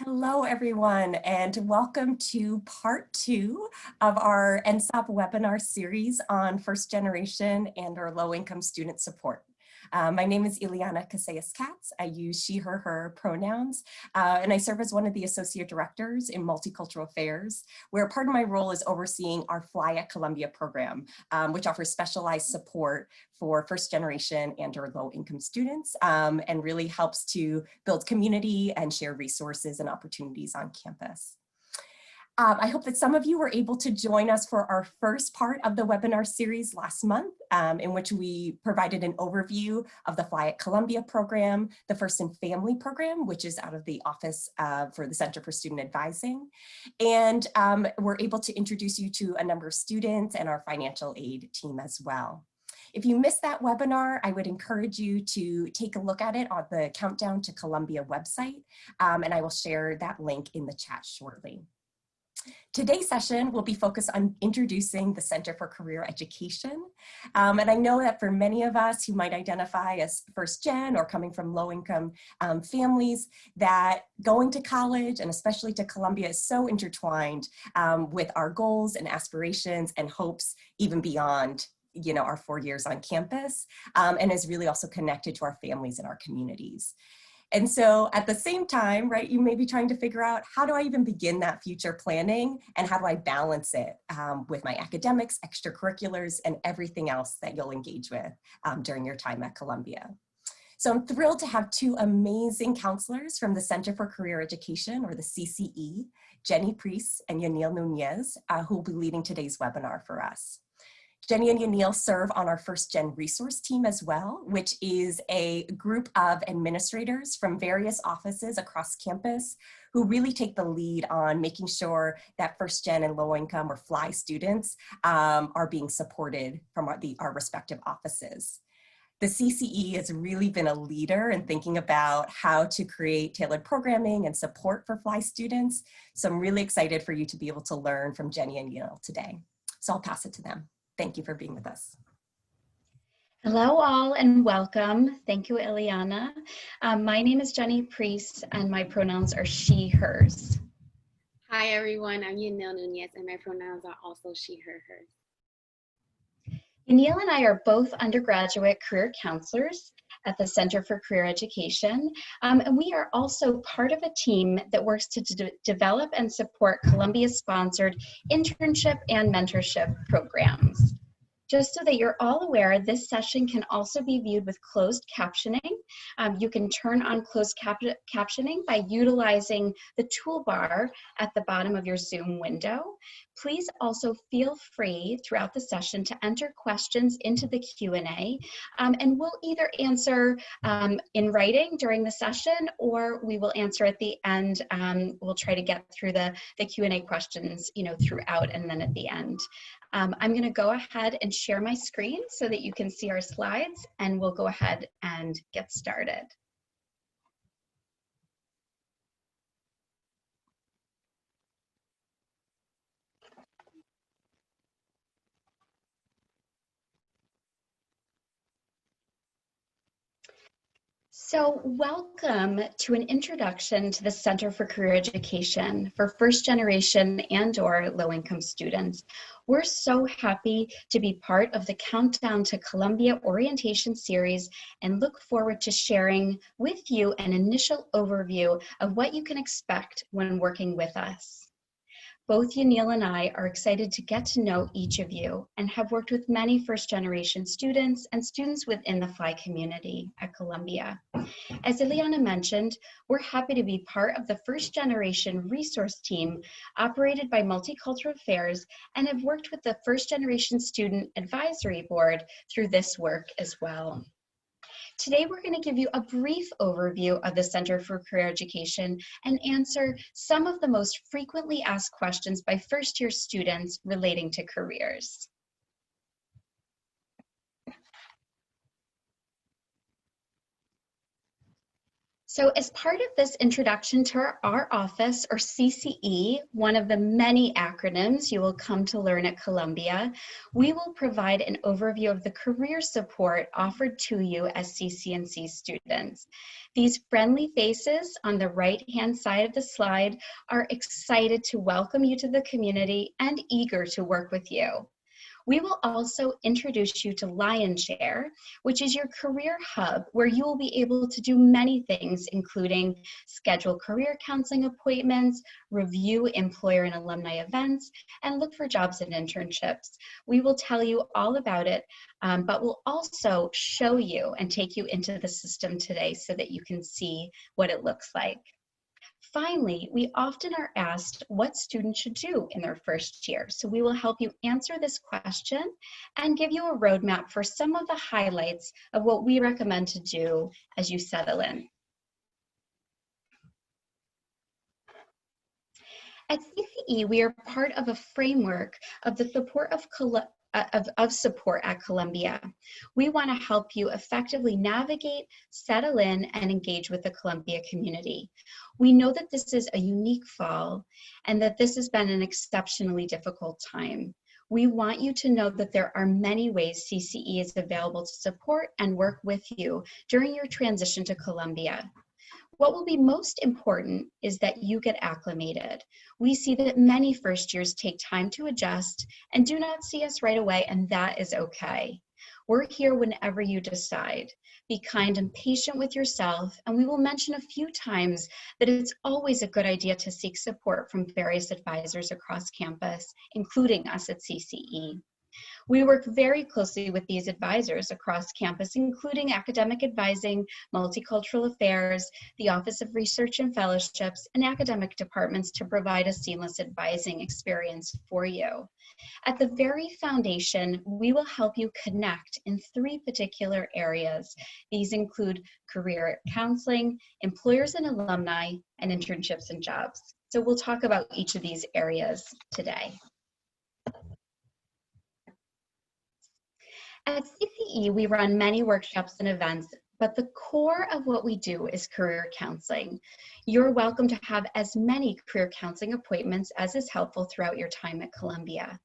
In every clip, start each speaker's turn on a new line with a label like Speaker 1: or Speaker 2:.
Speaker 1: Hello, everyone, and welcome to part 2 of our NSOP webinar series on first generation and or low-income student support. My name is Ileana Casillas-Katz. I use she, her pronouns, and I serve as one of the associate directors in multicultural affairs, where part of my role is overseeing our Fly at Columbia program, which offers specialized support for first generation and or low income students, and really helps to build community and share resources and opportunities on campus. I hope that some of you were able to join us for our first part of the webinar series last month, in which we provided an overview of the Fly at Columbia program, the First and Family program, which is out of the Office for the Center for Student Advising. And we're able to introduce you to a number of students and our financial aid team as well. If you missed that webinar, I would encourage you to take a look at it on the Countdown to Columbia website, and I will share that link in the chat shortly. Today's session will be focused on introducing the Center for Career Education. And I know that for many of us who might identify as first gen or coming from low income families, that going to college and especially to Columbia is so intertwined with our goals and aspirations and hopes even beyond our 4 years on campus, and is really also connected to our families and our communities. And so at the same time, right, you may be trying to figure out, how do I even begin that future planning, and how do I balance it with my academics, extracurriculars, and everything else that you'll engage with during your time at Columbia. So I'm thrilled to have two amazing counselors from the Center for Career Education, or the CCE, Jenny Priest and Yanil Nunez, who will be leading today's webinar for us. Jenny and Yanil serve on our First Gen resource team as well, which is a group of administrators from various offices across campus who really take the lead on making sure that First Gen and low income or FLY students are being supported from our respective offices. The CCE has really been a leader in thinking about how to create tailored programming and support for FLY students. So I'm really excited for you to be able to learn from Jenny and Yanil today. So I'll pass it to them. Thank you for being with us.
Speaker 2: Hello all and welcome. Thank you, Ileana. My name is Jenny Priest and my pronouns are she, hers.
Speaker 3: Hi everyone, I'm Yanil Nunez and my pronouns are also she, her, hers.
Speaker 2: Yanil and I are both undergraduate career counselors at the Center for Career Education, and we are also part of a team that works to develop and support Columbia-sponsored internship and mentorship programs. Just so that you're all aware, this session can also be viewed with closed captioning. You can turn on closed captioning by utilizing the toolbar at the bottom of your Zoom window. Please also feel free throughout the session to enter questions into the Q&A, and we'll either answer in writing during the session, or we will answer at the end. We'll try to get through the Q&A questions, throughout and then at the end. I'm going to go ahead and share my screen so that you can see our slides, and we'll go ahead and get started. So welcome to an introduction to the Center for Career Education for first generation and or low income students. We're so happy to be part of the Countdown to Columbia orientation series and look forward to sharing with you an initial overview of what you can expect when working with us. Both Yanil and I are excited to get to know each of you and have worked with many first generation students and students within the FLY community at Columbia. As Ileana mentioned, we're happy to be part of the first generation resource team operated by Multicultural Affairs and have worked with the First Generation Student Advisory Board through this work as well. Today, we're going to give you a brief overview of the Center for Career Education and answer some of the most frequently asked questions by first-year students relating to careers. So as part of this introduction to our office, or CCE, one of the many acronyms you will come to learn at Columbia, we will provide an overview of the career support offered to you as CCNC students. These friendly faces on the right-hand side of the slide are excited to welcome you to the community and eager to work with you. We will also introduce you to LionSHARE, which is your career hub where you will be able to do many things, including schedule career counseling appointments, review employer and alumni events, and look for jobs and internships. We will tell you all about it, but we'll also show you and take you into the system today so that you can see what it looks like. Finally, we often are asked what students should do in their first year. So we will help you answer this question and give you a roadmap for some of the highlights of what we recommend to do as you settle in. At CCE, we are part of a framework of the support of support at Columbia. We want to help you effectively navigate, settle in, and engage with the Columbia community. We know that this is a unique fall and that this has been an exceptionally difficult time. We want you to know that there are many ways CCE is available to support and work with you during your transition to Columbia. What will be most important is that you get acclimated. We see that many first years take time to adjust and do not see us right away, and that is okay. We're here whenever you decide. Be kind and patient with yourself, and we will mention a few times that it's always a good idea to seek support from various advisors across campus, including us at CCE. We work very closely with these advisors across campus, including academic advising, multicultural affairs, the Office of Research and Fellowships, and academic departments to provide a seamless advising experience for you. At the very foundation, we will help you connect in 3 particular areas. These include career counseling, employers and alumni, and internships and jobs. So we'll talk about each of these areas today. At CCE, we run many workshops and events, but the core of what we do is career counseling. You're welcome to have as many career counseling appointments as is helpful throughout your time at Columbia.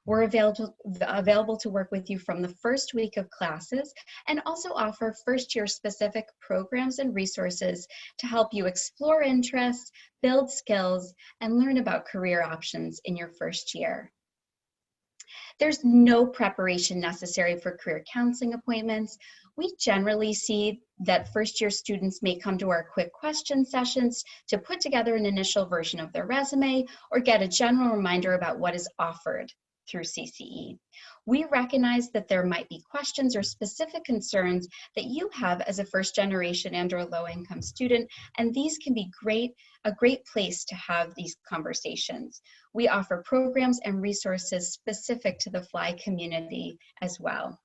Speaker 2: We're available to work with you from the first week of classes and also offer first-year specific programs and resources to help you explore interests, build skills, and learn about career options in your first year. There's no preparation necessary for career counseling appointments. We generally see that first-year students may come to our quick question sessions to put together an initial version of their resume or get a general reminder about what is offered through CCE. We recognize that there might be questions or specific concerns that you have as a first-generation and/or low-income student, and these can be a great place to have these conversations. We offer programs and resources specific to the FLY community as well.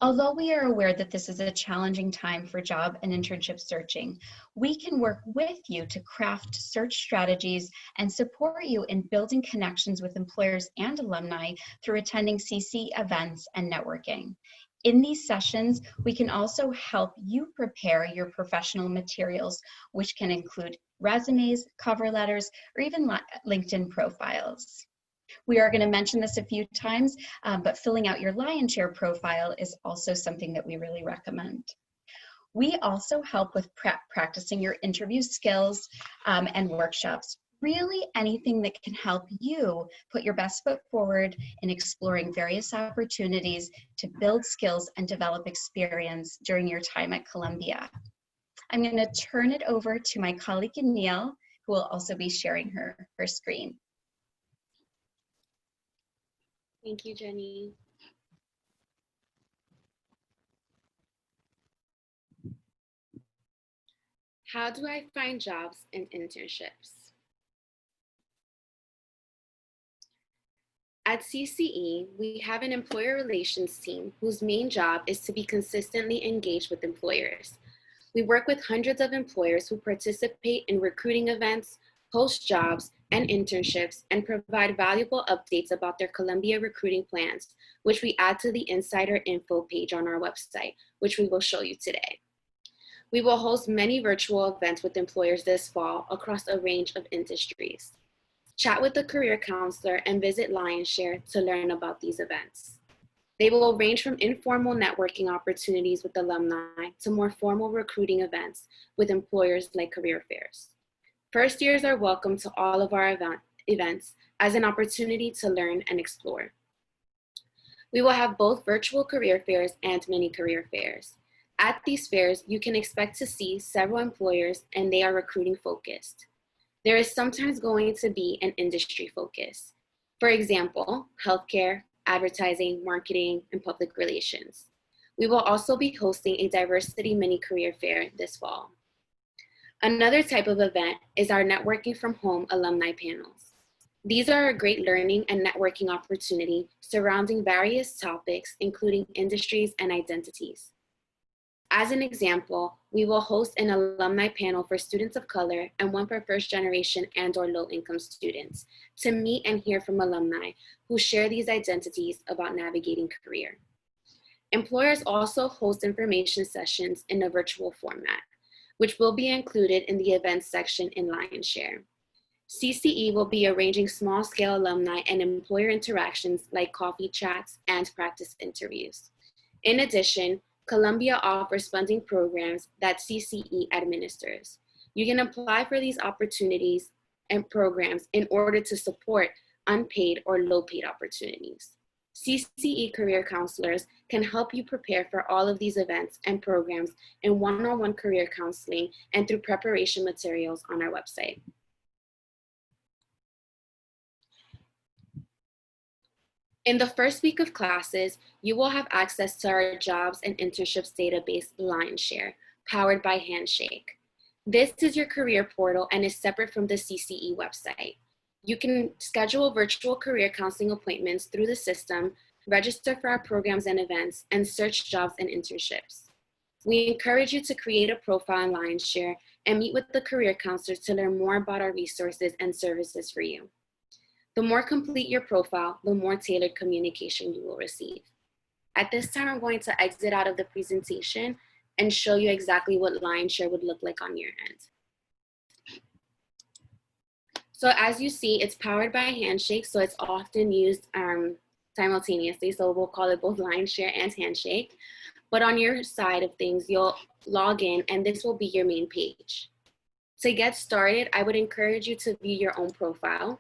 Speaker 2: Although we are aware that this is a challenging time for job and internship searching, we can work with you to craft search strategies and support you in building connections with employers and alumni through attending CC events and networking. In these sessions, we can also help you prepare your professional materials, which can include resumes, cover letters, or even LinkedIn profiles. We are going to mention this a few times, but filling out your LionSHARE profile is also something that we really recommend. We also help with practicing your interview skills and workshops. Really anything that can help you put your best foot forward in exploring various opportunities to build skills and develop experience during your time at Columbia. I'm going to turn it over to my colleague Neil, who will also be sharing her screen.
Speaker 3: Thank you, Jenny. How do I find jobs and internships? At CCE, we have an employer relations team whose main job is to be consistently engaged with employers. We work with hundreds of employers who participate in recruiting events, post jobs and internships, and provide valuable updates about their Columbia recruiting plans, which we add to the insider info page on our website, which we will show you today. We will host many virtual events with employers this fall across a range of industries. Chat with the career counselor and visit LionSHARE to learn about these events. They will range from informal networking opportunities with alumni to more formal recruiting events with employers like career fairs. First years are welcome to all of our events as an opportunity to learn and explore. We will have both virtual career fairs and mini career fairs. At these fairs, you can expect to see several employers and they are recruiting focused. There is sometimes going to be an industry focus. For example, healthcare, advertising, marketing, and public relations. We will also be hosting a diversity mini career fair this fall. Another type of event is our networking from home alumni panels. These are a great learning and networking opportunity surrounding various topics, including industries and identities. As an example, we will host an alumni panel for students of color and one for first generation and/or low-income students to meet and hear from alumni who share these identities about navigating career. Employers also host information sessions in a virtual format, which will be included in the events section in LionSHARE. CCE will be arranging small-scale alumni and employer interactions like coffee chats and practice interviews. In addition, Columbia offers funding programs that CCE administers. You can apply for these opportunities and programs in order to support unpaid or low-paid opportunities. CCE career counselors can help you prepare for all of these events and programs in one-on-one career counseling and through preparation materials on our website. In the first week of classes, you will have access to our jobs and internships database, LionSHARE, powered by Handshake. This is your career portal and is separate from the CCE website. You can schedule virtual career counseling appointments through the system, register for our programs and events, and search jobs and internships. We encourage you to create a profile in LionSHARE and meet with the career counselors to learn more about our resources and services for you. The more complete your profile, the more tailored communication you will receive. At this time, I'm going to exit out of the presentation and show you exactly what LionSHARE would look like on your end. So as you see, it's powered by Handshake, so it's often used simultaneously, so we'll call it both LionSHARE and Handshake. But on your side of things, you'll log in and this will be your main page. To get started, I would encourage you to view your own profile.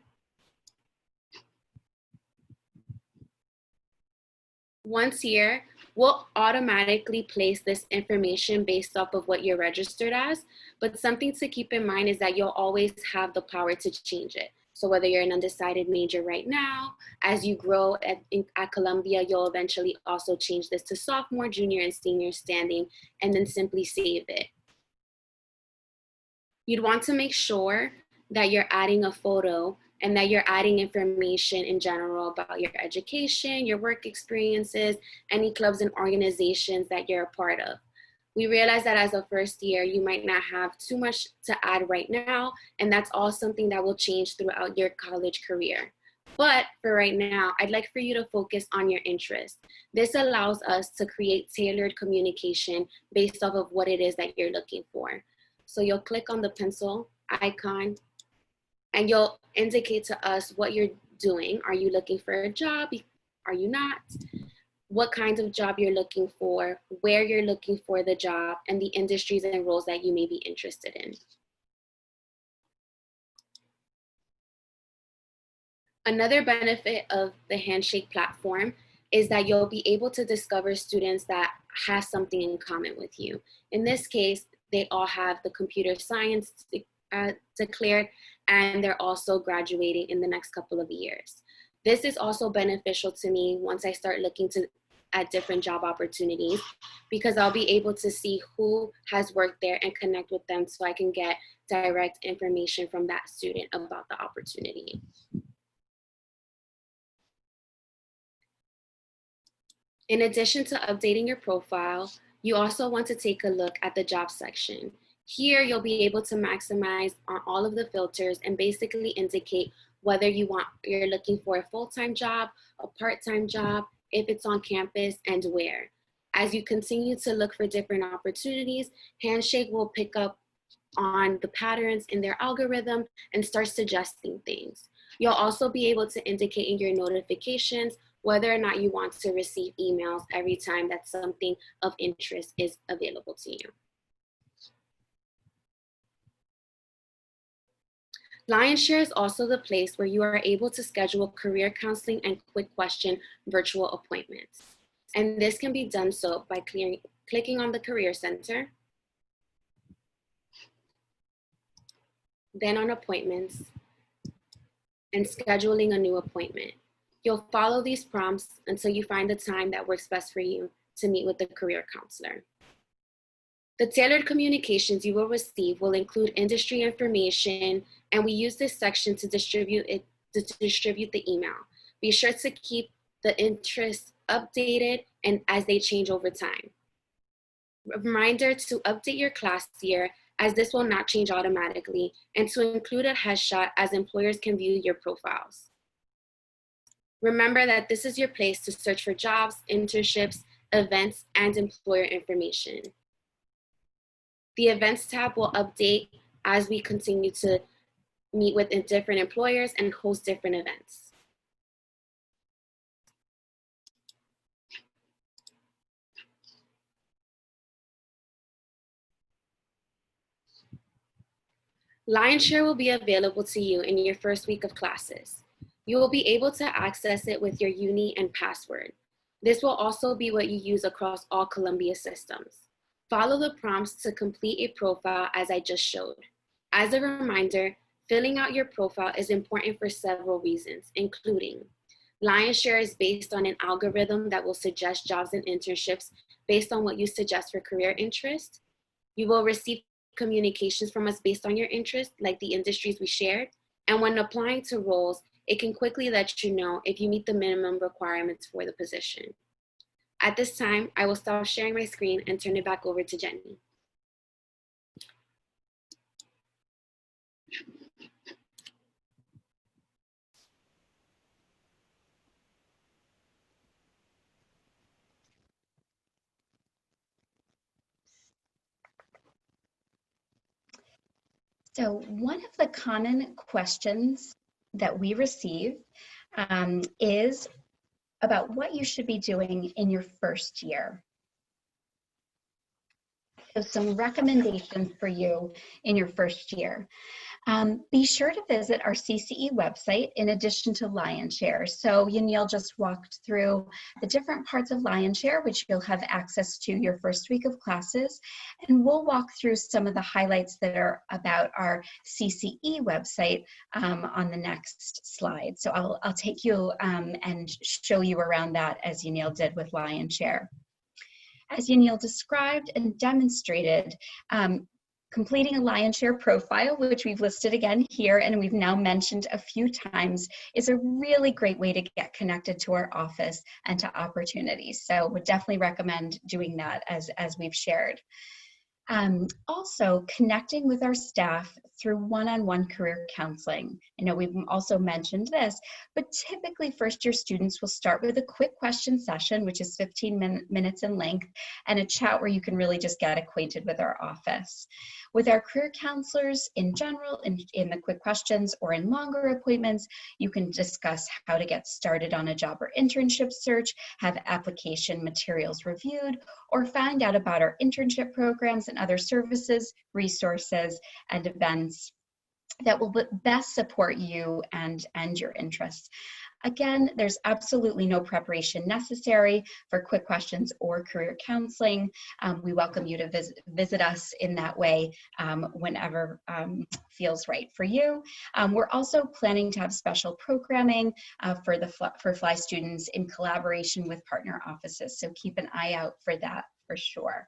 Speaker 3: Once here, we'll automatically place this information based off of what you're registered as, but something to keep in mind is that you'll always have the power to change it. So whether you're an undecided major right now, as you grow at Columbia, you'll eventually also change this to sophomore, junior, and senior standing, and then simply save it. You'd want to make sure that you're adding a photo and that you're adding information in general about your education, your work experiences, any clubs and organizations that you're a part of. We realize that as a first year, you might not have too much to add right now, and that's all something that will change throughout your college career. But for right now, I'd like for you to focus on your interests. This allows us to create tailored communication based off of what it is that you're looking for. So you'll click on the pencil icon and you'll indicate to us what you're doing. Are you looking for a job? Are you not? What kind of job you're looking for, where you're looking for the job, and the industries and roles that you may be interested in. Another benefit of the Handshake platform is that you'll be able to discover students that have something in common with you. In this case, they all have the computer science declared, and they're also graduating in the next couple of years. This is also beneficial to me once I start looking at different job opportunities, because I'll be able to see who has worked there and connect with them so I can get direct information from that student about the opportunity. In addition to updating your profile, you also want to take a look at the job section. Here, you'll be able to maximize on all of the filters and basically indicate whether you're looking for a full-time job, a part-time job, if it's on campus, and where. As you continue to look for different opportunities, Handshake will pick up on the patterns in their algorithm and start suggesting things. You'll also be able to indicate in your notifications whether or not you want to receive emails every time that something of interest is available to you. LionSHARE is also the place where you are able to schedule career counseling and quick question virtual appointments. And this can be done so by clicking on the Career Center, then on Appointments, and scheduling a new appointment. You'll follow these prompts until you find the time that works best for you to meet with the career counselor. The tailored communications you will receive will include industry information, and we use this section to distribute the email. Be sure to keep the interests updated and as they change over time. A reminder to update your class year, as this will not change automatically, and to include a headshot as employers can view your profiles. Remember that this is your place to search for jobs, internships, events, and employer information. The Events tab will update as we continue to meet with different employers and host different events. LionSHARE will be available to you in your first week of classes. You will be able to access it with your uni and password. This will also be what you use across all Columbia systems. Follow the prompts to complete a profile as I just showed. As a reminder, filling out your profile is important for several reasons, including LionSHARE is based on an algorithm that will suggest jobs and internships based on what you suggest for career interest. You will receive communications from us based on your interest, like the industries we shared. And when applying to roles, it can quickly let you know if you meet the minimum requirements for the position. At this time, I will stop sharing my screen and turn it back over to Jenny.
Speaker 2: So one of the common questions that we receive is about what you should be doing in your first year. So some recommendations for you in your first year. Be sure to visit our CCE website in addition to LionSHARE. So Yanil just walked through the different parts of LionSHARE, which you'll have access to your first week of classes. And we'll walk through some of the highlights that are about our CCE website on the next slide. So I'll take you and show you around that as Yanil did with LionSHARE. As Yanil described and demonstrated, completing a LionSHARE profile, which we've listed again here and we've now mentioned a few times, is a really great way to get connected to our office and to opportunities. So would definitely recommend doing that as we've shared. Also connecting with our staff through one-on-one career counseling. I know we've also mentioned this, but typically first-year students will start with a quick question session, which is 15 minutes in length, and a chat where you can really just get acquainted with our office. With our career counselors in general, in the quick questions or in longer appointments, you can discuss how to get started on a job or internship search, have application materials reviewed, or find out about our internship programs and other services, resources, and events that will best support you and your interests. Again, there's absolutely no preparation necessary for quick questions or career counseling. We welcome you to visit us in that way whenever feels right for you. We're also planning to have special programming for FLY students in collaboration with partner offices, so keep an eye out for that for sure.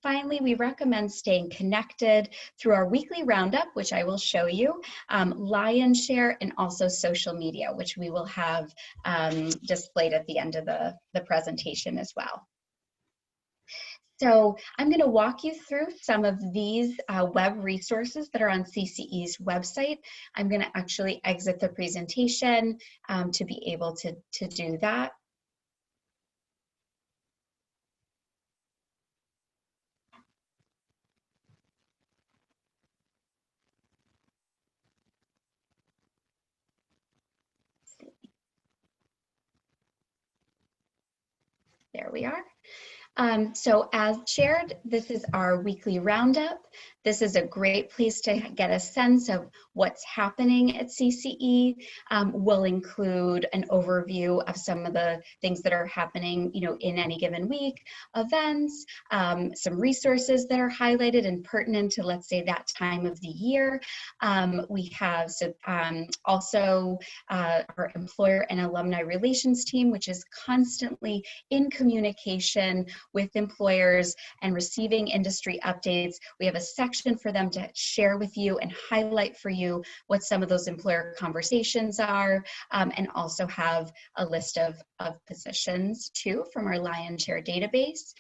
Speaker 2: Finally, we recommend staying connected through our weekly roundup, which I will show you, LionSHARE, and also social media, which we will have displayed at the end of the presentation as well. So I'm going to walk you through some of these web resources that are on CCE's website. I'm going to actually exit the presentation to be able to do that. there we are. So as shared, this is our weekly roundup. This is a great place to get a sense of what's happening at CCE. We'll include an overview of some of the things that are happening, in any given week, events, some resources that are highlighted and pertinent to, let's say, that time of the year. We have also our employer and alumni relations team, which is constantly in communication with employers and receiving industry updates. We have a section for them to share with you and highlight for you what some of those employer conversations are, and also have a list of positions too from our LionSHARE database.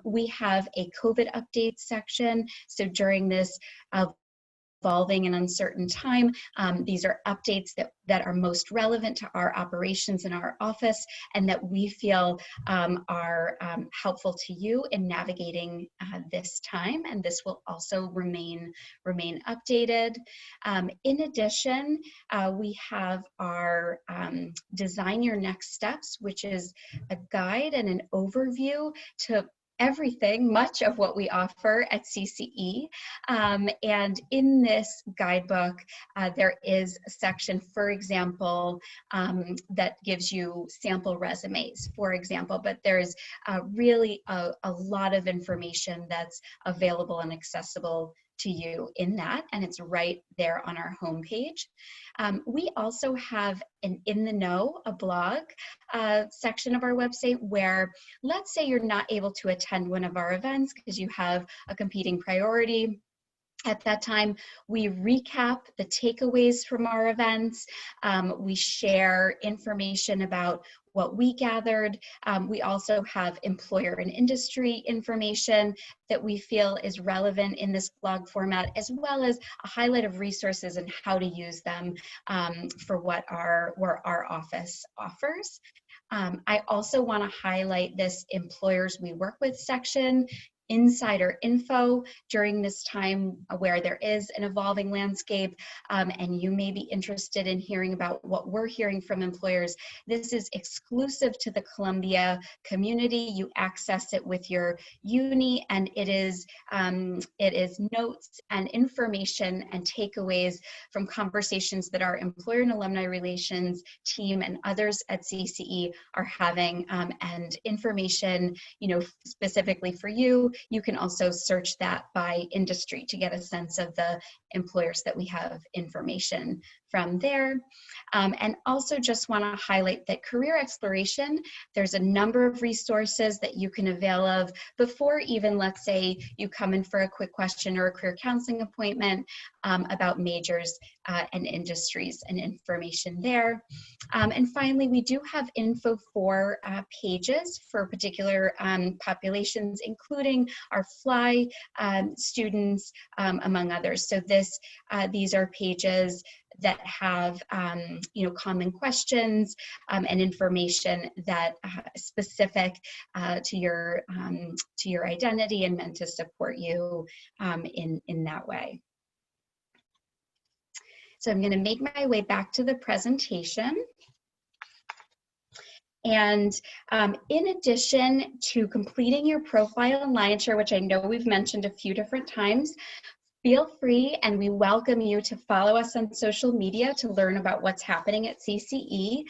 Speaker 2: We have a COVID updates section. So during this evolving and uncertain time, these are updates that are most relevant to our operations in our office and that we feel are helpful to you in navigating this time, and this will also remain updated. In addition, we have our Design Your Next Steps, which is a guide and an overview to everything, much of what we offer at CCE. And in this guidebook, there is a section, for example, that gives you sample resumes, for example, but there's really a lot of information that's available and accessible to you in that, and it's right there on our homepage. We also have an In the Know, a blog section of our website where, let's say you're not able to attend one of our events because you have a competing priority. At that time, we recap the takeaways from our events. We share information about what we gathered. We also have employer and industry information that we feel is relevant in this blog format, as well as a highlight of resources and how to use them for what our office offers. I also want to highlight this Employers We Work With section, insider info during this time where there is an evolving landscape, and you may be interested in hearing about what we're hearing from employers. This is exclusive to the Columbia community. You access it with your uni, and it is notes and information and takeaways from conversations that our employer and alumni relations team and others at CCE are having, and information, specifically for you. You can also search that by industry to get a sense of the employers that we have information from there. And also just want to highlight that career exploration, there's a number of resources that you can avail of before even, let's say, you come in for a quick question or a career counseling appointment about majors and industries and information there. And finally, we do have info for pages for particular populations, including our FLY students, among others. So these are pages that have common questions and information that specific to your identity and meant to support you in that way. So I'm going to make my way back to the presentation. And in addition to completing your profile in LionSHARE, which I know we've mentioned a few different times, feel free, and we welcome you to follow us on social media to learn about what's happening at CCE.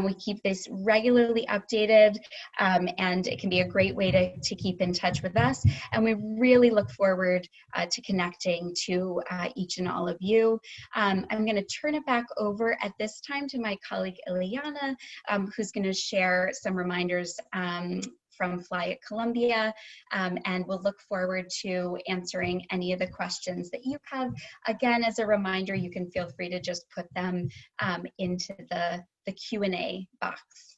Speaker 2: We keep this regularly updated, and it can be a great way to keep in touch with us. And we really look forward to connecting to each and all of you. I'm going to turn it back over at this time to my colleague Ileana, who's going to share some reminders from Fly at Columbia, and we'll look forward to answering any of the questions that you have. Again, as a reminder, you can feel free to just put them into the Q&A box.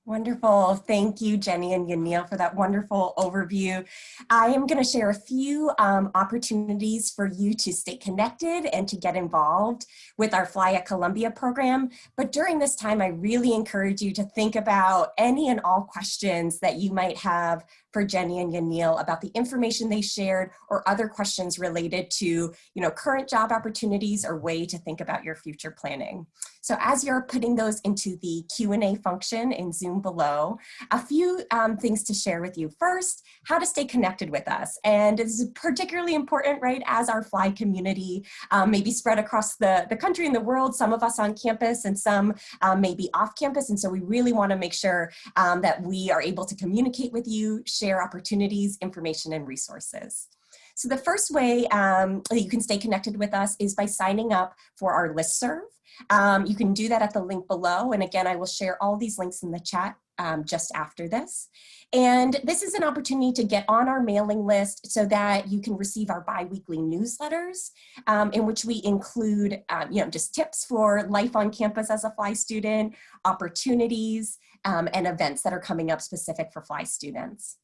Speaker 1: Wonderful. Thank you, Jenny and Yanil, for that wonderful overview. I am going to share a few opportunities for you to stay connected and to get involved with our Fly at Columbia program. But during this time, I really encourage you to think about any and all questions that you might have for Jenny and Yanil about the information they shared or other questions related to, current job opportunities or way to think about your future planning. So as you're putting those into the Q&A function in Zoom below, a few things to share with you. First, how to stay connected with us. And this is particularly important, right, as our FLY community may be spread across the country and the world, some of us on campus and some may be off campus. And so we really want to make sure that we are able to communicate with you, share opportunities, information, and resources. So the first way that you can stay connected with us is by signing up for our listserv. You can do that at the link below. And again, I will share all these links in the chat just after this. And this is an opportunity to get on our mailing list so that you can receive our bi-weekly newsletters in which we include just tips for life on campus as a FLY student, opportunities, and events that are coming up specific for FLY students.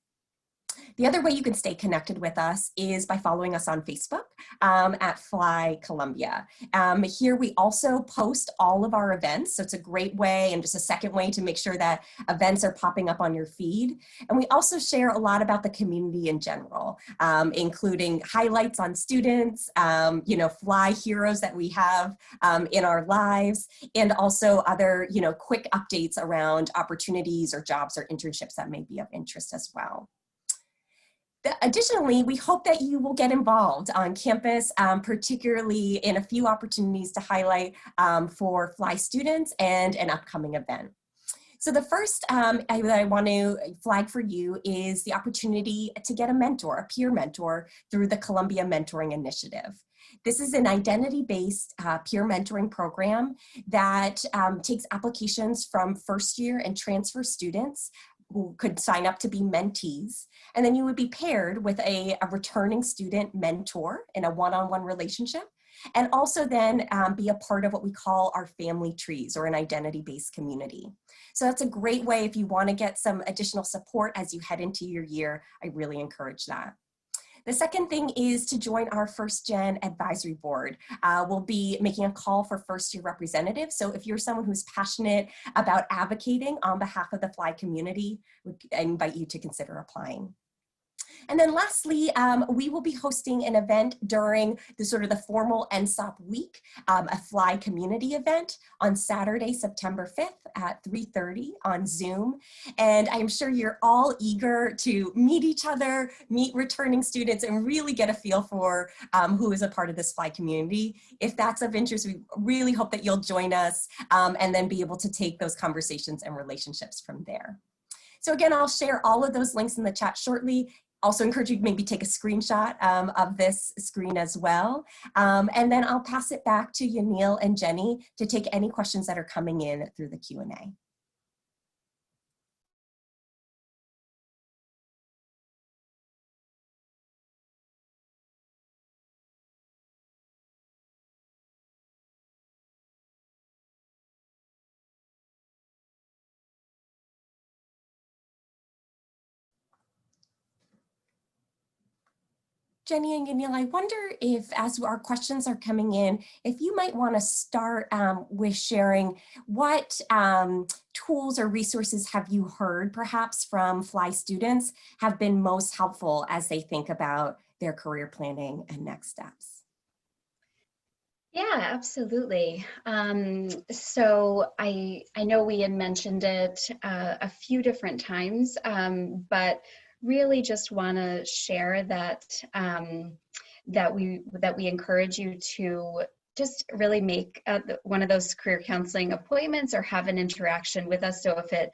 Speaker 1: The other way you can stay connected with us is by following us on Facebook at FLY Columbia. Here we also post all of our events, so it's a great way and just a second way to make sure that events are popping up on your feed. And we also share a lot about the community in general, including highlights on students, FLY heroes that we have in our lives, and also other quick updates around opportunities or jobs or internships that may be of interest as well. Additionally, we hope that you will get involved on campus, particularly in a few opportunities to highlight for FLY students and an upcoming event. So the first that I want to flag for you is the opportunity to get a mentor, a peer mentor, through the Columbia Mentoring Initiative. This is an identity-based peer mentoring program that takes applications from first-year and transfer students who could sign up to be mentees. And then you would be paired with a returning student mentor in a one-on-one relationship, and also then be a part of what we call our family trees or an identity-based community. So that's a great way if you want to get some additional support as you head into your year. I really encourage that. The second thing is to join our First Gen Advisory Board. We'll be making a call for first year representatives. So if you're someone who's passionate about advocating on behalf of the FLY community, I invite you to consider applying. And then lastly, we will be hosting an event during the formal NSOP week, a FLY community event on Saturday, September 5th at 3:30 on Zoom. And I'm sure you're all eager to meet each other, meet returning students, and really get a feel for who is a part of this FLY community. If that's of interest, we really hope that you'll join us and then be able to take those conversations and relationships from there. So again, I'll share all of those links in the chat shortly. Also encourage you to maybe take a screenshot of this screen as well. And then I'll pass it back to Yanil and Jenny to take any questions that are coming in through the Q&A. Jenny and Yanil, I wonder if, as our questions are coming in, if you might want to start with sharing what tools or resources have you heard perhaps from FLY students have been most helpful as they think about their career planning and next steps?
Speaker 2: Yeah, absolutely. So I know we had mentioned it a few different times, but really just want to share that that we encourage you to just really make one of those career counseling appointments or have an interaction with us. So if it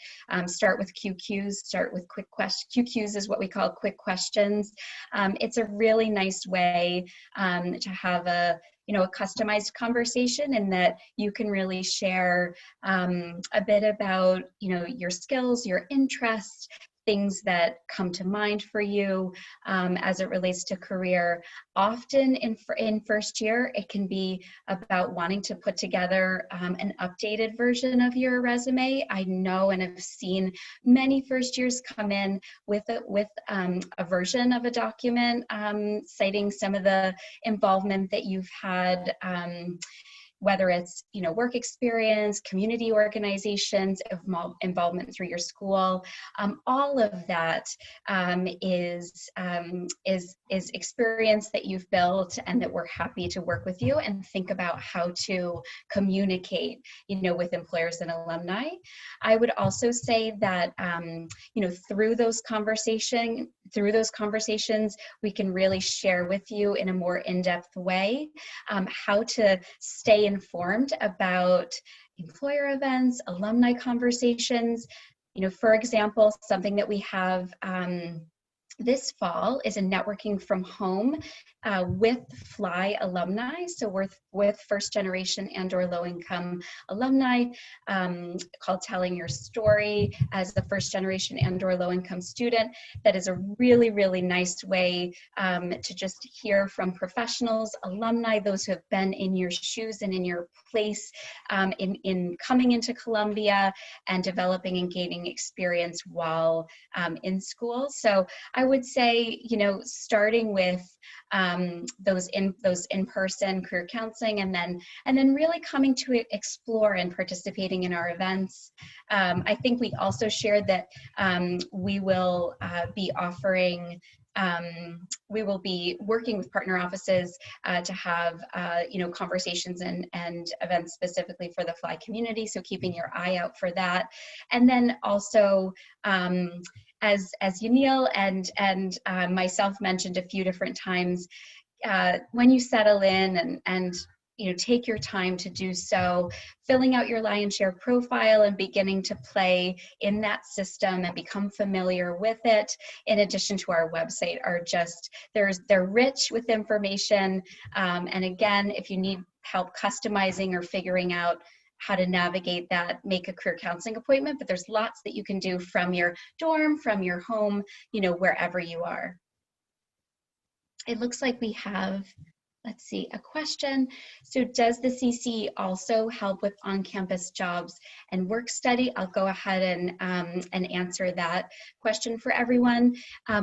Speaker 2: start with QQs, start with quick questions. QQs is what we call quick questions. It's a really nice way to have a customized conversation, in that you can really share a bit about your skills, your interests, things that come to mind for you as it relates to career. Often in first year, it can be about wanting to put together an updated version of your resume. I know and have seen many first years come in with a version of a document citing some of the involvement that you've had whether it's, work experience, community organizations, involvement through your school. All of that is experience that you've built, and that we're happy to work with you and think about how to communicate, with employers and alumni. I would also say that, through those conversations, we can really share with you in a more in-depth way how to stay informed about employer events, alumni conversations. For example, something that we have this fall is a networking from home with FLY alumni. So we're with first generation and or low income alumni, called Telling Your Story as a first generation and or low income student. That is a really, really nice way to just hear from professionals, alumni, those who have been in your shoes and in your place in coming into Columbia and developing and gaining experience while in school. So I would say, starting with those in-person career counseling, and then really coming to explore and participating in our events. I think we also shared that we will be offering. We will be working with partner offices to have conversations and events specifically for the FLY community. So keeping your eye out for that, and then also. As Yanil and myself mentioned a few different times, when you settle in and take your time to do so, filling out your LionSHARE profile and beginning to play in that system and become familiar with it, in addition to our website, are just, they're rich with information. And again, if you need help customizing or figuring out how to navigate that, make a career counseling appointment, but there's lots that you can do from your dorm, from your home, wherever you are. It looks like we have, let's see, a question. So does the CCE also help with on-campus jobs and work study? I'll go ahead and answer that question for everyone.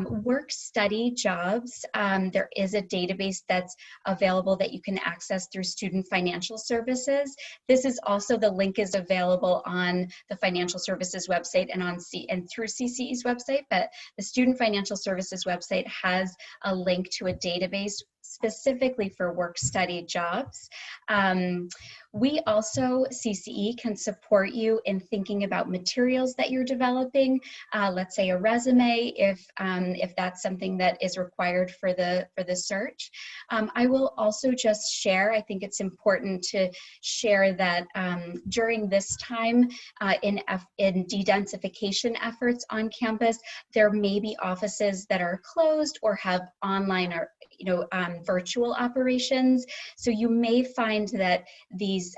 Speaker 2: Work study jobs, there is a database that's available that you can access through Student Financial Services. This is also, the link is available on the Financial Services website and through CCE's website, but the Student Financial Services website has a link to a database specifically for work study jobs. We also, CCE, can support you in thinking about materials that you're developing. Let's say a resume, if that's something that is required for the search. I will also just share, I think it's important to share that during this time in de-densification efforts on campus, there may be offices that are closed or have online or virtual operations. So you may find that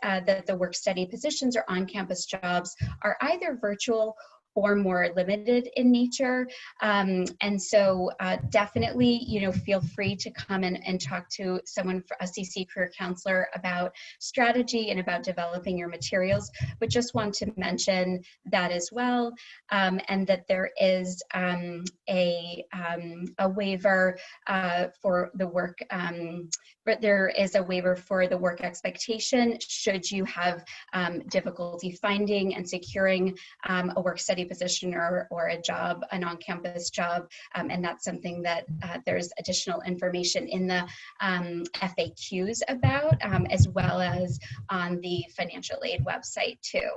Speaker 2: that the work study positions or on-campus jobs are either virtual or more limited in nature. And so definitely, feel free to come and talk to someone, a CC career counselor, about strategy and about developing your materials. But just want to mention that as well, and that there is a waiver for the work, but there is a waiver for the work expectation should you have difficulty finding and securing a work study position or a job, an on-campus job, and that's something that there's additional information in the FAQs about, as well as on the financial aid website too.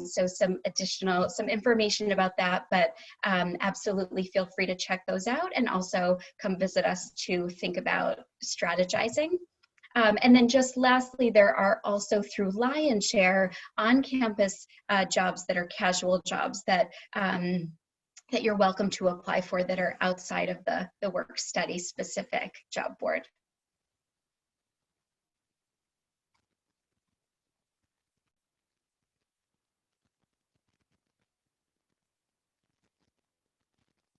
Speaker 2: So some information about that, but absolutely feel free to check those out and also come visit us to think about strategizing. And then just lastly, there are also through LionSHARE on-campus jobs that are casual jobs that that you're welcome to apply for, that are outside of the work study specific job board.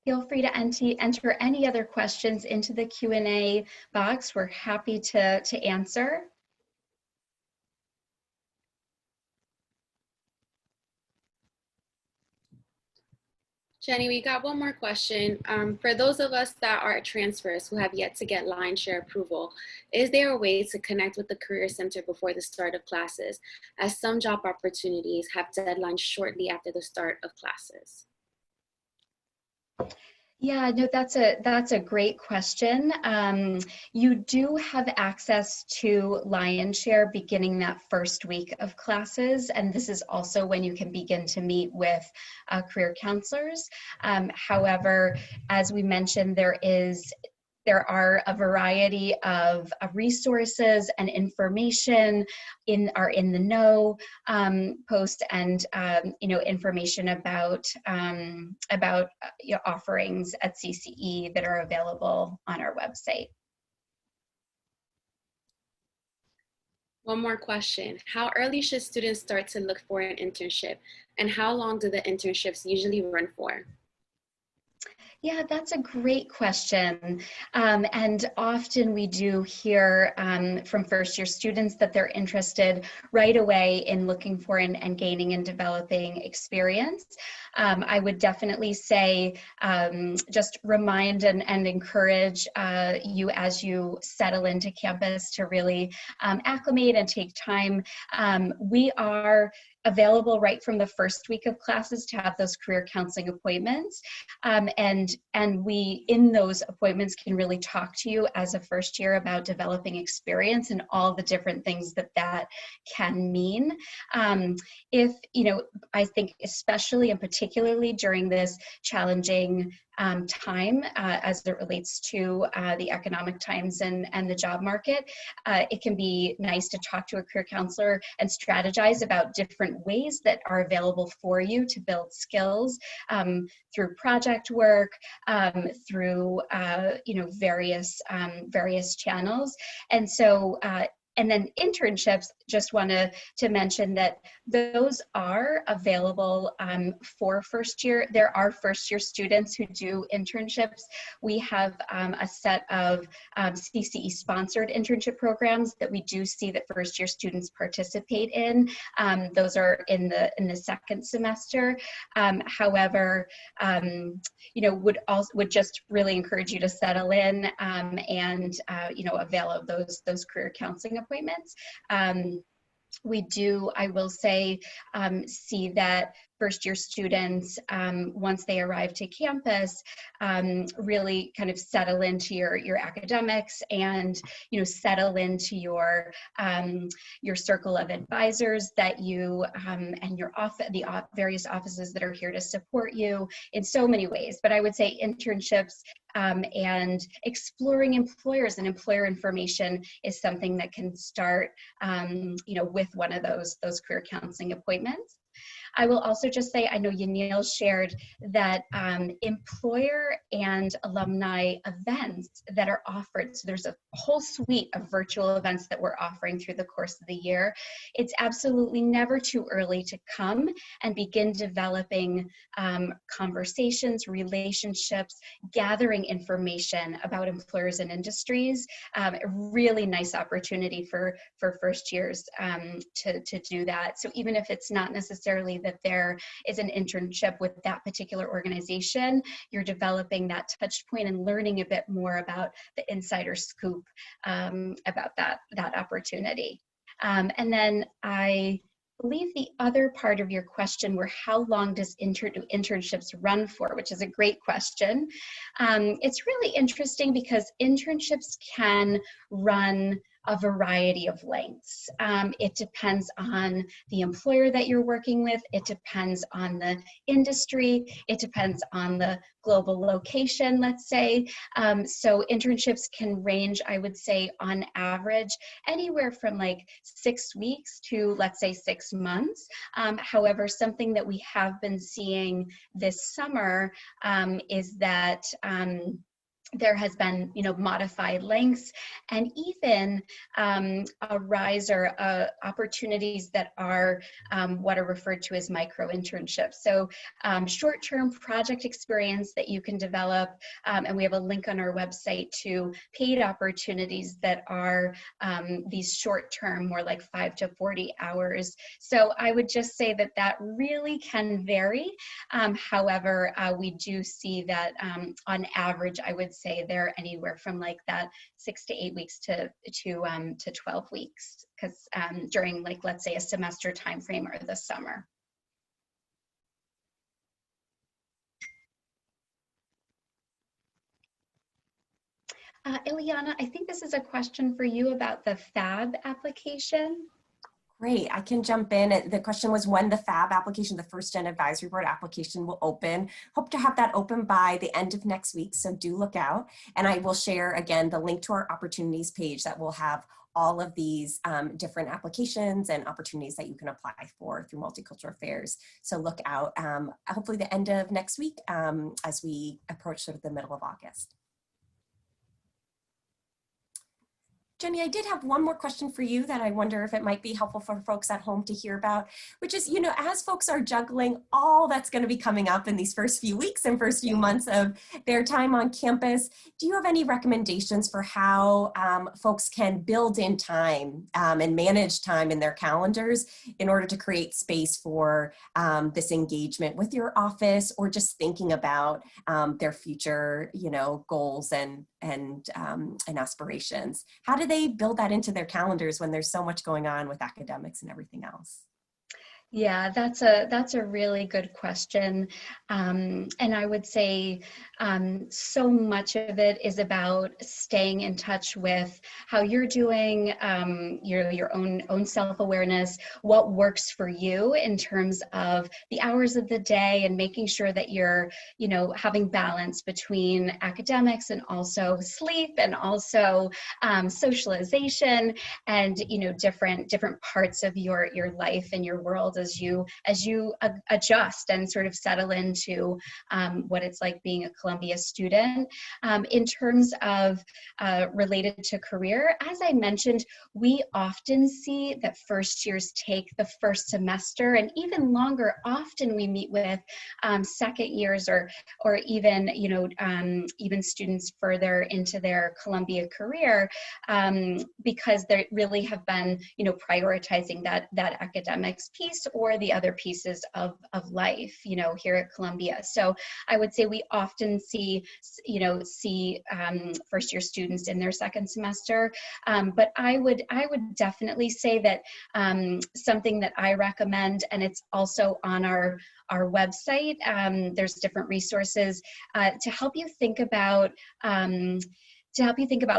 Speaker 2: Feel free to enter any other questions into the Q&A box. We're happy to answer.
Speaker 3: Jenny, we got one more question. For those of us that are transfers who have yet to get LionSHARE approval, is there a way to connect with the Career Center before the start of classes, as some job opportunities have deadlines shortly after the start of classes?
Speaker 2: Yeah, no, that's a great question. You do have access to LionShare beginning that first week of classes, and this is also when you can begin to meet with career counselors. However, as we mentioned, there are a variety of resources and information in the know post, and information about offerings at CCE that are available on our website.
Speaker 3: One more question. How early should students start to look for an internship, and how long do the internships usually run for?
Speaker 2: Yeah, that's a great question. And often we do hear from first year students that they're interested right away in looking for and gaining and developing experience. I would definitely say just remind and encourage you as you settle into campus to really acclimate and take time. We are available right from the first week of classes to have those career counseling appointments. And we, in those appointments, can really talk to you as a first year about developing experience and all the different things that can mean. I think especially and particularly during this challenging time as it relates to the economic times and the job market, it can be nice to talk to a career counselor and strategize about different ways that are available for you to build skills through project work, through various channels. And so and then internships, just wanted to mention that those are available for first year. There are first year students who do internships. We have a set of CCE sponsored internship programs that we do see that first year students participate in. Those are in the second semester. However, would just really encourage you to settle in and avail of those career counseling appointments. We do, I will say, see that first year students, once they arrive to campus, really kind of settle into your academics and, settle into your circle of advisors that you, and the various offices that are here to support you in so many ways. But I would say internships and exploring employers and employer information is something that can start, with one of those career counseling appointments. I will also just say, I know Yanil shared that employer and alumni events that are offered, so there's a whole suite of virtual events that we're offering through the course of the year. It's absolutely never too early to come and begin developing conversations, relationships, gathering information about employers and industries. A really nice opportunity for first years to do that. So even if it's not necessarily that there is an internship with that particular organization, you're developing that touch point and learning a bit more about the insider scoop about that opportunity. And then I believe the other part of your question were how long does internships run for, which is a great question. It's really interesting because internships can run a variety of lengths. It depends on the employer that you're working with. It depends on the industry. It depends on the global location, let's say. So internships can range, I would say, on average, anywhere from like 6 weeks to, let's say, 6 months. However, something that we have been seeing this summer is that there has been, modified lengths, and even a rise or opportunities that are what are referred to as micro internships. So short-term project experience that you can develop, and we have a link on our website to paid opportunities that are these short-term, more like 5 to 40 hours. So I would just say that that really can vary. However, we do see that on average, I would say they're anywhere from like that 6 to 8 weeks to 12 weeks, because during, like, let's say a semester time frame or the summer. Ileana, I think this is a question for you about the FAB application.
Speaker 1: Great, I can jump in. The question was when the FAB application, the First Gen Advisory Board application, will open. Hope to have that open by the end of next week, so do look out. And I will share again the link to our opportunities page that will have all of these different applications and opportunities that you can apply for through Multicultural Affairs. So look out, hopefully the end of next week as we approach sort of the middle of August. Jenny, I did have one more question for you that I wonder if it might be helpful for folks at home to hear about, which is, as folks are juggling all that's going to be coming up in these first few weeks and first few months of their time on campus, do you have any recommendations for how folks can build in time and manage time in their calendars in order to create space for this engagement with your office, or just thinking about their future, goals and aspirations? How do they build that into their calendars when there's so much going on with academics and everything else?
Speaker 2: Yeah, that's a really good question. And I would say so much of it is about staying in touch with how you're doing, your own self-awareness, what works for you in terms of the hours of the day, and making sure that you're, having balance between academics and also sleep, and also socialization, and different parts of your life and your world as you adjust and sort of settle into what it's like being a Columbia student. In terms of related to career, as I mentioned, we often see that first years take the first semester and even longer. Often we meet with second years or even even students further into their Columbia career, because they really have been prioritizing that academics piece or the other pieces of life here at Columbia. So I would say we often see first year students in their second semester, but I would definitely say that something that I recommend, and it's also on our website, there's different resources to help you think about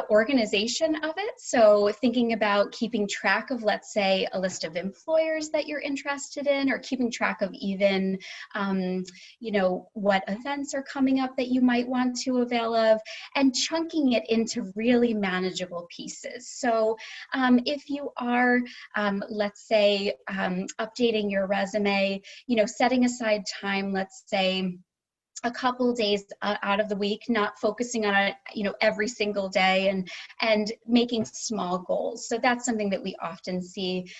Speaker 2: organization of it. So thinking about keeping track of, let's say, a list of employers that you're interested in, or keeping track of even, what events are coming up that you might want to avail of, and chunking it into really manageable pieces. So if you are, let's say, updating your resume, setting aside time, let's say, a couple days out of the week, not focusing on it, every single day, and making small goals. So that's something that we often see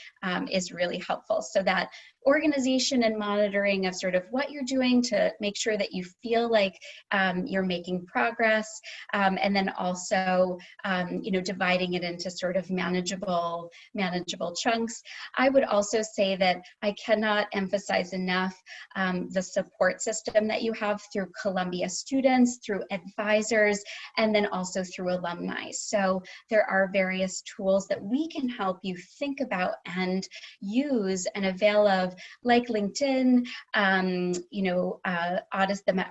Speaker 2: is really helpful. So that organization and monitoring of sort of what you're doing to make sure that you feel like you're making progress, and then also dividing it into sort of manageable chunks. I would also say that I cannot emphasize enough the support system that you have through Columbia students, through advisors, and then also through alumni. So there are various tools that we can help you think about and use and avail of, like LinkedIn, the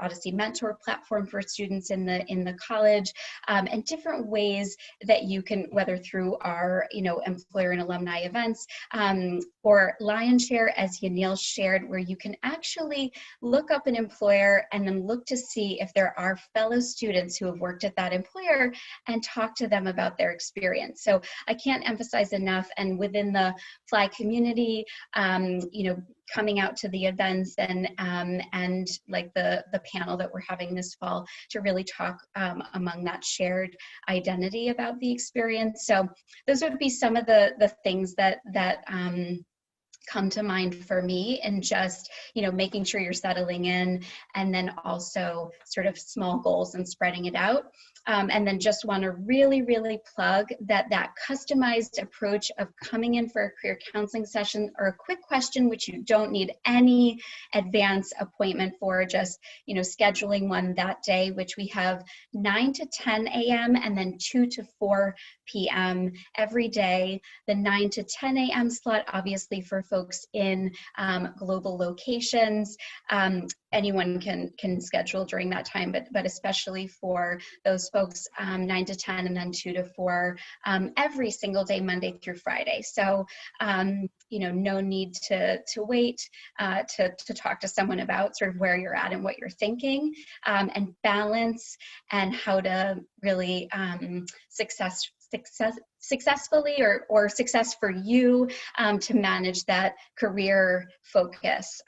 Speaker 2: Odyssey Mentor platform for students in the college, and different ways that you can, whether through our employer and alumni events, or LionSHARE, as Yanil shared, where you can actually look up an employer and then look to see if there are fellow students who have worked at that employer and talk to them about their experience. So I can't emphasize enough, and within the FLY community, coming out to the events and like the panel that we're having this fall to really talk among that shared identity about the experience. So those would be some of the things that come to mind for me, and just, you know, making sure you're settling in, and then also sort of small goals and spreading it out. And then just want to really plug that customized approach of coming in for a career counseling session or a quick question, which you don't need any advance appointment for, just, you know, scheduling one that day, which we have 9 to 10 a.m. and then 2 to 4 p.m. every day. The 9 to 10 a.m. slot, obviously for folks in global locations, anyone can schedule during that time, but especially for those folks, 9 to 10 and then 2 to 4 every single day, Monday through Friday. So, you know, no need to wait to talk to someone about sort of where you're at and what you're thinking, and balance, and how to really successfully or success for you to manage that career focus.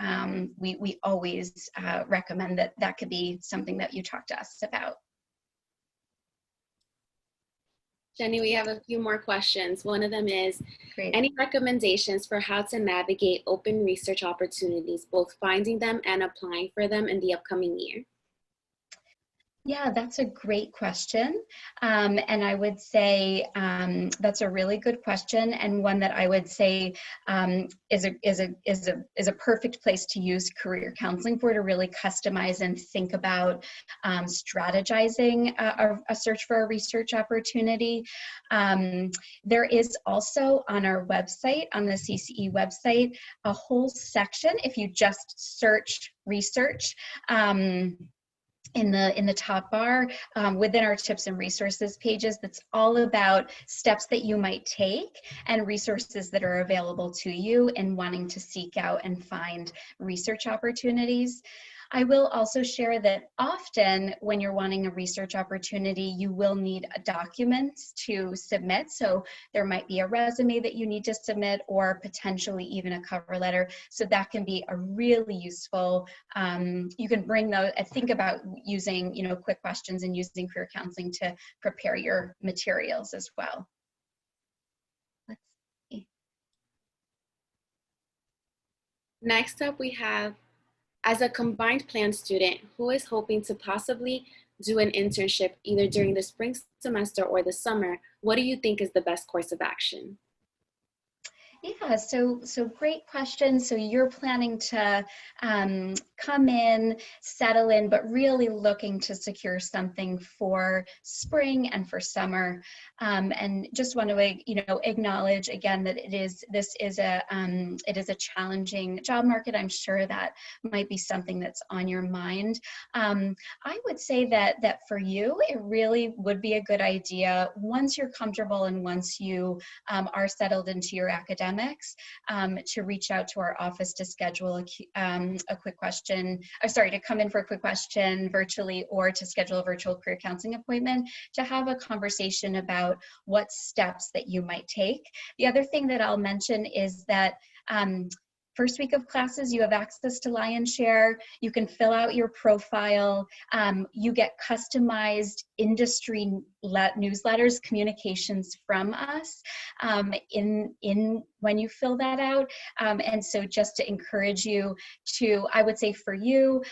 Speaker 2: We always recommend that could be something that you talk to us about.
Speaker 3: Jenny, we have a few more questions. One of them is,
Speaker 2: Great.
Speaker 3: any recommendations for how to navigate open research opportunities, both finding them and applying for them in the upcoming year?
Speaker 2: Yeah, that's a great question. And I would say that's a really good question, and one that I would say is a perfect place to use career counseling for, to really customize and think about strategizing a search for a research opportunity. There is also on our website, on the CCE website, a whole section, if you just search research, in the top bar within our tips and resources pages, that's all about steps that you might take and resources that are available to you in wanting to seek out and find research opportunities. I will also share that often when you're wanting a research opportunity, you will need documents to submit. So there might be a resume that you need to submit, or potentially even a cover letter. So that can be a really useful, you can bring those, think about using, you know, quick questions and using career counseling to prepare your materials as well. Let's see.
Speaker 3: Next up, we have, as a combined plan student who is hoping to possibly do an internship either during the spring semester or the summer, what do you think is the best course of action?
Speaker 2: Yeah, so great question. So you're planning to come in, settle in, but really looking to secure something for spring and for summer. And just want to, you know, acknowledge again that this is a challenging job market. I'm sure that might be something that's on your mind. I would say that for you, it really would be a good idea, once you're comfortable and once you are settled into your academics, to reach out to our office to schedule a quick question, to come in for a quick question virtually, or to schedule a virtual career counseling appointment to have a conversation about what steps that you might take. The other thing that I'll mention is that first week of classes, you have access to LionSHARE. You can fill out your profile. You get customized industry newsletters, communications from us in when you fill that out. And so just to encourage you to, I would say for you,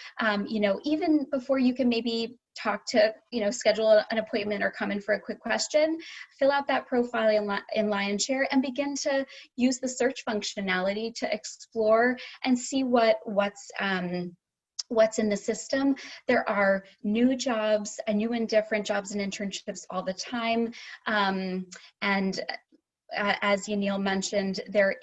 Speaker 2: you know, even before you can maybe talk to, you know, schedule an appointment or come in for a quick question, fill out that profile in LionSHARE and begin to use the search functionality to explore and see what's in the system. There are new jobs, new and different jobs and internships all the time. And as Yanil mentioned, there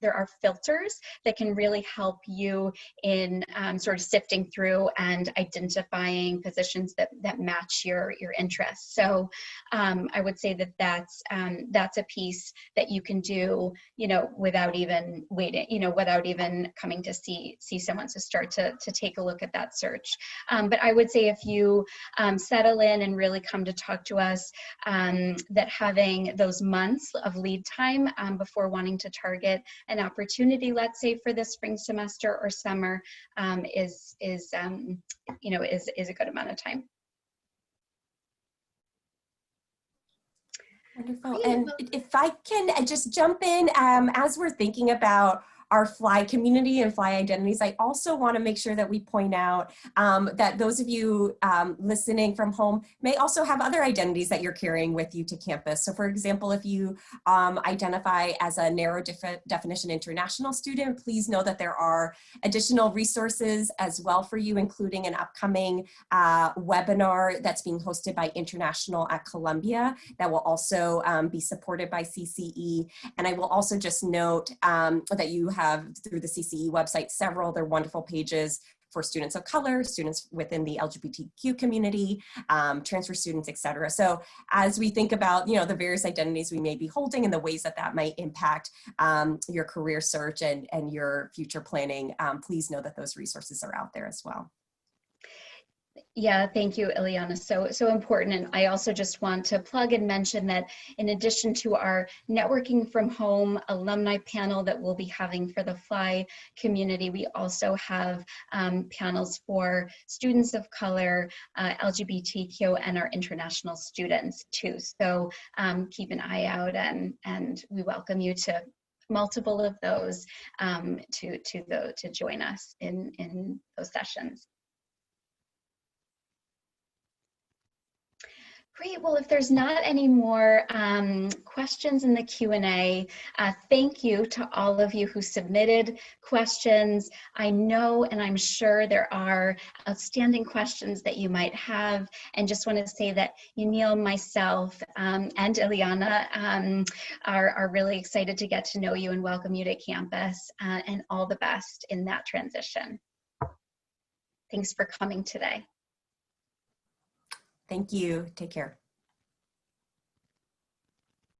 Speaker 2: are filters that can really help you in sort of sifting through and identifying positions that match your interests. So I would say that's a piece that you can do, you know, without even waiting, you know, without even coming to see someone, to start to take a look at that search. But I would say if you settle in and really come to talk to us, that having those months of lead time before wanting to target an opportunity, let's say for the spring semester or summer, is a good amount of time.
Speaker 1: Wonderful.
Speaker 3: Great.
Speaker 1: And if I can just jump in, as we're thinking about our FLY community and FLY identities, I also want to make sure that we point out that those of you listening from home may also have other identities that you're carrying with you to campus. So for example, if you identify as a narrow definition international student, please know that there are additional resources as well for you, including an upcoming webinar that's being hosted by International at Columbia that will also be supported by CCE. And I will also just note that you have through the CCE website they're wonderful pages for students of color, students within the LGBTQ community, transfer students, et cetera. So as we think about, the various identities we may be holding and the ways that that might impact your career search and your future planning, please know that those resources are out there as well.
Speaker 2: Yeah, thank you, Ileana. So important. And I also just want to plug and mention that in addition to our networking from home alumni panel that we'll be having for the FLY community, we also have panels for students of color, LGBTQ, and our international students too. So keep an eye out, and we welcome you to multiple of those to join us in those sessions. Great. Well, if there's not any more questions in the Q&A, thank you to all of you who submitted questions. I know and I'm sure there are outstanding questions that you might have, and just want to say that Yunil, myself, and Ileana are really excited to get to know you and welcome you to campus, and all the best in that transition. Thanks for coming today.
Speaker 1: Thank you. Take care.